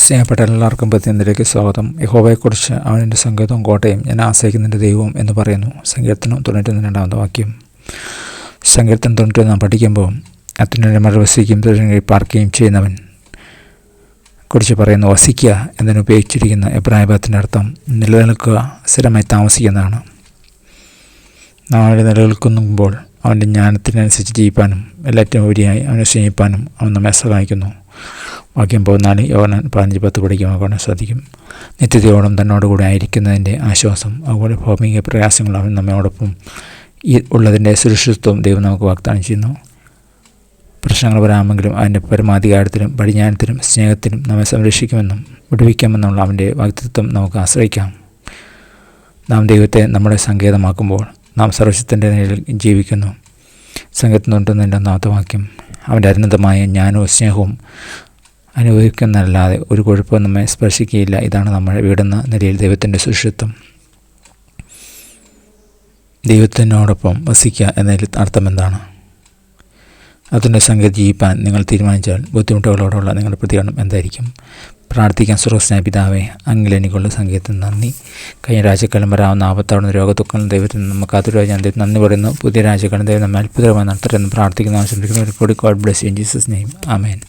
സ്നേഹപ്പെട്ട എല്ലാവർക്കും പ്രതിനിധിയിലേക്ക് സ്വാഗതം. യഹോവയെക്കുറിച്ച് അവൻ്റെ സങ്കേതവും കോട്ടയും ഞാൻ ആശ്രയിക്കുന്നതിൻ്റെ ദൈവവും എന്ന് പറയുന്നു. സങ്കീർത്തനം 92 വാക്യം. സങ്കീർത്തനം 91 നാം പഠിക്കുമ്പോൾ അത്യുന്നതന്റെ മറവിൽ വസിക്കുകയും തിരുനിഴലിൽ പാർക്കുകയും ചെയ്യുന്നവൻ കുറിച്ച് പറയുന്നു. വസിക്കുക എന്നതിന് ഉപയോഗിച്ചിരിക്കുന്ന എബ്രായപദത്തിൻ്റെ അർത്ഥം നിലനിൽക്കുക, സ്ഥിരമായി താമസിക്കുന്നതാണ്. നാം അവനെ നിലനിൽക്കുമ്പോൾ അവൻ്റെ ജ്ഞാനത്തിനനുസരിച്ച് ജീവിപ്പാനും എല്ലാറ്റിനും ഉപരിയായി അവനെ സ്നേഹിപ്പാനും അവൻ നമ്മെ സഹായിക്കുന്നു. വാക്യം 4 യോഹന്നാൻ 15:10 പഠിക്കുമ്പോൾ കാണാൻ സാധിക്കും. നിത്യതയോടും തന്നോടുകൂടെ ആയിരിക്കുന്നതിൻ്റെ ആശ്വാസം, അതുപോലെ ഭൗമിക പ്രയാസങ്ങൾ അവൻ നമ്മോടൊപ്പം ഉള്ളതിൻ്റെ സുരക്ഷിതത്വം ദൈവം നമുക്ക് വാഗ്ദാനം ചെയ്യുന്നു. പ്രശ്നങ്ങൾ വരാമെങ്കിലും അവൻ്റെ പരമാധികാരത്തിലും പരിജ്ഞാനത്തിലും സ്നേഹത്തിലും നമ്മെ സംരക്ഷിക്കുമെന്നും വിടുവിക്കാമെന്നുള്ള അവൻ്റെ വാഗ്ദത്തം നമുക്ക് ആശ്രയിക്കാം. നാം ദൈവത്തെ നമ്മുടെ സങ്കേതമാക്കുമ്പോൾ നാം സർവശക്തൻ്റെ നിലയിൽ ജീവിക്കുന്നു. സങ്കീർത്തനം 91 വാക്യം. അവൻ്റെ അനന്തമായ ജ്ഞാനവും സ്നേഹവും അനുഭവിക്കുന്നതല്ലാതെ ഒരു കുഴപ്പവും നമ്മെ സ്പർശിക്കുകയില്ല. ഇതാണ് നമ്മൾ വീടുന്ന നിലയിൽ ദൈവത്തിൻ്റെ സുരക്ഷിതത്വം. ദൈവത്തിനോടൊപ്പം വസിക്കുക എന്നതിൽ അർത്ഥം എന്താണ്? അതിൻ്റെ സംഗതി ജീവിപ്പാൻ നിങ്ങൾ തീരുമാനിച്ചാൽ ബുദ്ധിമുട്ടുകളോടുള്ള നിങ്ങളുടെ പ്രതികരണം എന്തായിരിക്കും? പ്രാർത്ഥിക്കാൻ. സ്വർഗ്ഗസ്ഥനായ പിതാവേ, അങ്ങിൽ എനിക്കുള്ള സംഗീതത്തിന് നന്ദി. കഴിഞ്ഞ രാജ്യക്കാലം വരാവുന്ന ആപത്താവുന്ന രോഗദുഃഖങ്ങളും ദൈവത്തിന് നമുക്ക് അതിരായി ഞാൻ നന്ദി പറയുന്നു. പുതിയ രാജ്യക്കാലം ദൈവം നമ്മെ അത്ഭുതമായി നടത്തട്ടെന്ന് പ്രാർത്ഥിക്കുന്നു. ആശംസിക്കുന്നു. God bless you in Jesus name. Amen.